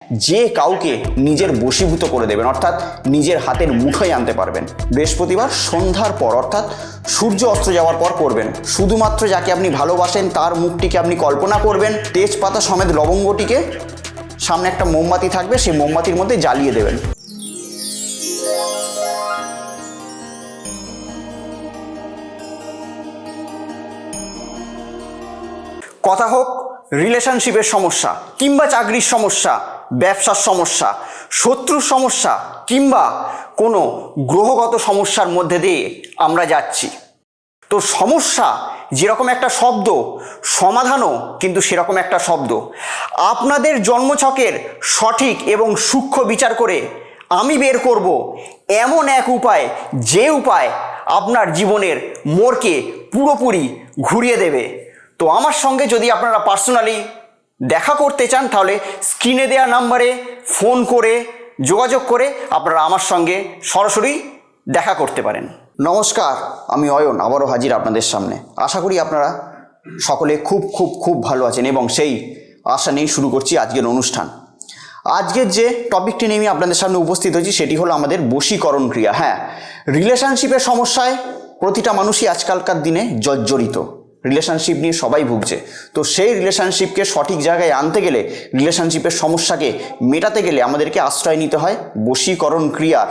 যে কাউকে নিজের বশীভূত করে দেবেন, অর্থাৎ নিজের হাতের মুঠোয় আনতে পারবেন। বৃহস্পতিবার সন্ধ্যার পর অর্থাৎ সূর্য অস্ত যাওয়ার পর করবেন। শুধুমাত্র যাকে আপনি ভালোবাসেন তার মুখটিকে আপনি কল্পনা করবেন, তেজপাতা সমেত লবঙ্গটিকে সামনে একটা মোমবাতি থাকবে, সেই মোমবাতির মধ্যে জ্বালিয়ে দেবেন। কথা হোক রিলেশনশিপের সমস্যা কিংবা চাকরির সমস্যা, ব্যবসার সমস্যা, শত্রুর সমস্যা কিংবা কোনো গ্রহগত সমস্যার মধ্যে দিয়ে আমরা যাচ্ছি। তো সমস্যা যেরকম একটা শব্দ, সমাধানও কিন্তু সেরকম একটা শব্দ। আপনাদের জন্মছকের সঠিক এবং সূক্ষ্ম বিচার করে আমি বের করব এমন এক উপায়, যে উপায় আপনার জীবনের মোড়কে পুরোপুরি ঘুরিয়ে দেবে। তো আমার সঙ্গে যদি আপনারা পার্সোনালি দেখা করতে চান তাহলে স্ক্রিনে দেওয়া নাম্বারে ফোন করে যোগাযোগ করে আপনারা আমার সঙ্গে সরাসরি দেখা করতে পারেন। নমস্কার, আমি অয়ন আবারও হাজির আপনাদের সামনে। আশা করি আপনারা সকলে খুব খুব খুব ভালো আছেন এবং সেই আশা নিয়েই শুরু করছি আজকের অনুষ্ঠান। আজকের যে টপিকটি নিয়ে আমি আপনাদের সামনে উপস্থিত হয়েছি সেটি হলো আমাদের বশীকরণ ক্রিয়া। হ্যাঁ, রিলেশনশিপের সমস্যায় প্রতিটা মানুষই আজকালকার দিনে জর্জরিত। রিলেশনশিপ নিয়ে সবাই ভুগছে। তো সেই রিলেশনশিপকে সঠিক জায়গায় আনতে গেলে, রিলেশনশিপের সমস্যাকে মেটাতে গেলে আমাদেরকে আশ্রয় নিতে হয় বশীকরণ ক্রিয়ার।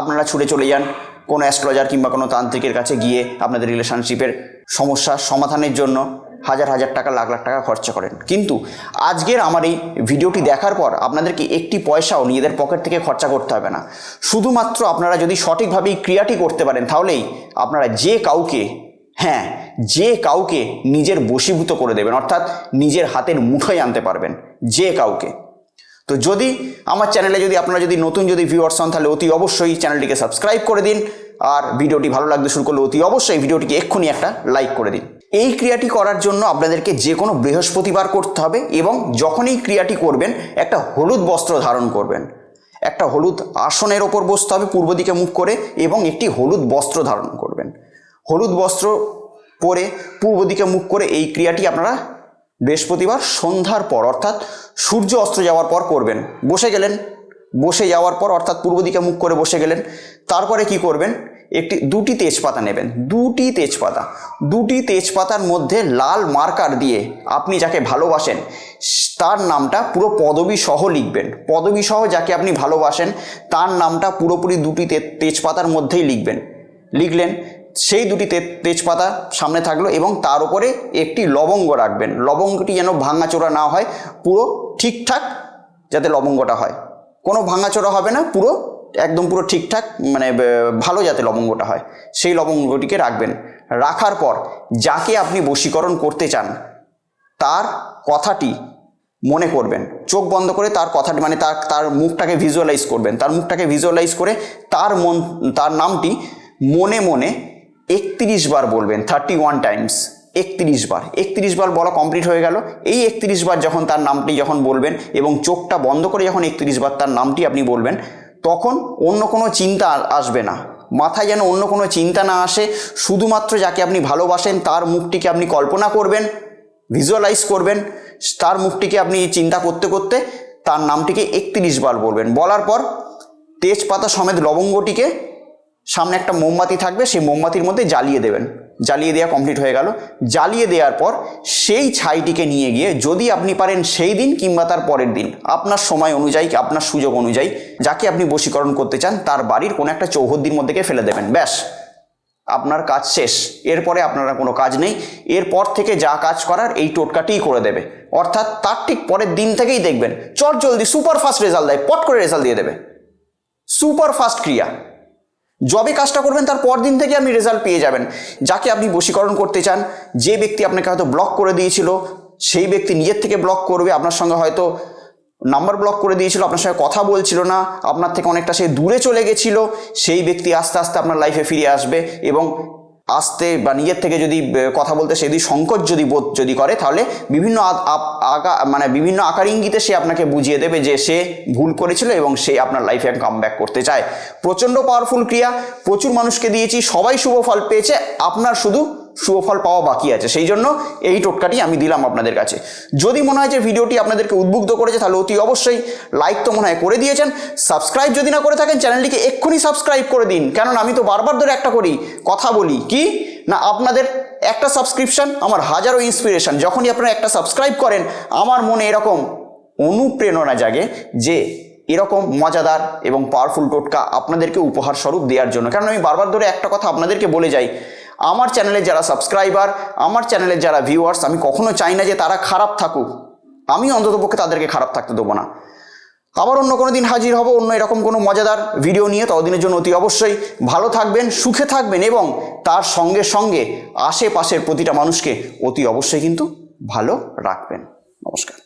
আপনারা ছুটে চলে যান কোনো অ্যাস্ট্রোলজার কিংবা কোনো তান্ত্রিকের কাছে, গিয়ে আপনাদের রিলেশনশিপের সমস্যার সমাধানের জন্য হাজার হাজার টাকা, লাখ লাখ টাকা খরচা করেন। কিন্তু আজকের আমার এই ভিডিওটি দেখার পর আপনাদেরকে একটি পয়সাও নিজেদের পকেট থেকে খরচা করতে হবে না। শুধুমাত্র আপনারা যদি সঠিকভাবে এই ক্রিয়াটি করতে পারেন তাহলেই আপনারা যে কাউকে, হ্যাঁ, যে কাউকে নিজের বশীভূত করে দেবেন, অর্থাৎ নিজের হাতের মুঠোয় আনতে পারবেন যে কাউকে। তো যদি আমার চ্যানেলে আপনারা নতুন ভিউয়ার্স হন তাহলে অতি অবশ্যই চ্যানেলটিকে সাবস্ক্রাইব করে দিন, আর ভিডিওটি ভালো লাগতে শুরু করলে অতি অবশ্যই ভিডিওটিকে এক্ষুনি একটা লাইক করে দিন। এই ক্রিয়াটি করার জন্য আপনাদেরকে যে কোনো বৃহস্পতিবার করতে হবে এবং যখন এই ক্রিয়াটি করবেন একটা হলুদ বস্ত্র ধারণ করবেন। একটা হলুদ আসনের ওপর বসতে হবে পূর্ব দিকে মুখ করে এবং একটি হলুদ বস্ত্র ধারণ করবেন। হলুদ বস্ত্র পরে পূর্ব দিকে মুখ করে এই ক্রিয়াটি আপনারা বৃহস্পতিবার সন্ধ্যার পর অর্থাৎ সূর্য অস্ত যাওয়ার পর করবেন। বসে যাওয়ার পর অর্থাৎ পূর্ব দিকে মুখ করে বসে গেলেন। তারপরে কি করবেন, দুটি তেজপাতা নেবেন। দুটি তেজপাতার মধ্যে লাল মার্কার দিয়ে আপনি যাকে ভালোবাসেন তার নামটা পুরো পদবী সহ লিখবেন। পদবী সহ যাকে আপনি ভালোবাসেন তার নামটা পুরোপুরি দুটি তেজপাতার মধ্যেই লিখলেন। সেই দুটি তেজপাতা সামনে থাকলো এবং তার উপরে একটি লবঙ্গ রাখবেন। লবঙ্গটি যেন ভাঙাচোরা না হয়, পুরো ঠিকঠাক যাতে লবঙ্গটা হয়, কোনো ভাঙাচোরা হবে না, একদম পুরো ঠিকঠাক, মানে ভালো যাতে লবঙ্গটা হয়, সেই লবঙ্গটিকে রাখবেন। রাখার পর যাকে আপনি বশীকরণ করতে চান তার কথাটি মনে করবেন, চোখ বন্ধ করে তার কথাটি, মানে তার মুখটাকে ভিজুয়ালাইজ করবেন। তার মুখটাকে ভিজুয়ালাইজ করে তার নামটি মনে মনে 31 বার বলবেন, 31 টাইমস, 31 বার বলা কমপ্লিট হয়ে গেল। এই 31 বার যখন তার নামটি যখন বলবেন এবং চোখটা বন্ধ করে যখন 31 বার তার নামটি আপনি বলবেন, তখন অন্য কোনো চিন্তা আসবে না, মাথায় যেন অন্য কোনো চিন্তা না আসে। শুধুমাত্র যাকে আপনি ভালোবাসেন তার মুখটিকে আপনি কল্পনা করবেন, ভিজুয়ালাইজ করবেন। তার মুখটিকে আপনি চিন্তা করতে করতে তার নামটিকে 31 বার বলবেন। বলার পর তেজপাতা সমেত লবঙ্গটিকে সামনে একটা মোমবাতি থাকবে, সেই মোমবাতির মধ্যে জ্বালিয়ে দেবেন। জ্বালিয়ে দেওয়া কমপ্লিট হয়ে গেল। জ্বালিয়ে দেওয়ার পর সেই ছাইটিকে নিয়ে গিয়ে যদি আপনি পারেন সেই দিন কিংবা তার পরের দিন আপনার সময় অনুযায়ী, আপনার সুযোগ অনুযায়ী যাকে আপনি বশীকরণ করতে চান তার বাড়ির কোনো একটা চৌহদ্দির মধ্যে ফেলে দেবেন। ব্যাস, আপনার কাজ শেষ। এরপরে আপনারা কোনো কাজ নেই। এরপর থেকে যা কাজ করার এই টোটকাটিই করে দেবে। অর্থাৎ তার ঠিক পরের দিন থেকেই দেখবেন জলদি সুপার ফাস্ট রেজাল্ট দেয়, পট করে রেজাল্ট দিয়ে দেবে। সুপার ফাস্ট ক্রিয়া। যবে কাজটা করবেন তার পর দিন থেকে আপনি রেজাল্ট পেয়ে যাবেন। যাকে আপনি বশীকরণ করতে চান, যে ব্যক্তি আপনাকে হয়তো ব্লক করে দিয়েছিল সেই ব্যক্তি নিজের থেকে ব্লক করবে। আপনার সঙ্গে হয়তো নাম্বার ব্লক করে দিয়েছিল, আপনার সঙ্গে কথা বলছিল না, আপনার থেকে অনেকটা সে দূরে চলে গেছিল, সেই ব্যক্তি আস্তে আস্তে আপনার লাইফে ফিরে আসবে এবং আসতে বা নিজের থেকে যদি কথা বলতে সে যদি সংকোচ বোধ করে তাহলে বিভিন্ন আকার ইঙ্গিতে সে আপনাকে বুঝিয়ে দেবে যে সে ভুল করেছিল এবং সে আপনার লাইফে কাম ব্যাক করতে চায়। প্রচণ্ড পাওয়ারফুল ক্রিয়া, প্রচুর মানুষকে দিয়েছি, সবাই শুভ ফল পেয়েছে। আপনার শুধু সুফল পাওয়া বাকি আছে। সেই জন্য এই টোটকাটি আমি দিলাম আপনাদের কাছে। যদি মনে হয় যে ভিডিওটি আপনাদেরকে উদ্বুদ্ধ করেছে তাহলে অতি অবশ্যই লাইক তো মনে হয় করে দিয়েছেন, সাবস্ক্রাইব যদি না করে থাকেন চ্যানেলটিকে এক্ষুনি সাবস্ক্রাইব করে দিন। কারণ আমি তো বারবার ধরে একটা কথা বলি কি না, আপনাদের একটা সাবস্ক্রিপশন আমার হাজারো ইন্সপিরেশন। যখনই আপনারা একটা সাবস্ক্রাইব করেন আমার মনে এরকম অনুপ্রেরণা জাগে যে এরকম মজাদার এবং পাওয়ারফুল টোটকা আপনাদেরকে উপহার স্বরূপ দেওয়ার জন্য। কারণ আমি বারবার ধরে একটা কথা আপনাদেরকে বলে যাই, আমার চ্যানেলের যারা সাবস্ক্রাইবার, আমার চ্যানেলের যারা ভিউয়ার্স, আমি কখনো চাই না যে তারা খারাপ থাকুক, আমি অন্ততপক্ষে তাদেরকে খারাপ থাকতে দেবো না। আবার অন্য কোনো দিন হাজির হব অন্য এরকম কোনো মজাদার ভিডিও নিয়ে। ততদিনের জন্য অতি অবশ্যই ভালো থাকবেন, সুখে থাকবেন এবং তার সঙ্গে সঙ্গে আশেপাশের প্রতিটা মানুষকে অতি অবশ্যই কিন্তু ভালো রাখবেন। নমস্কার।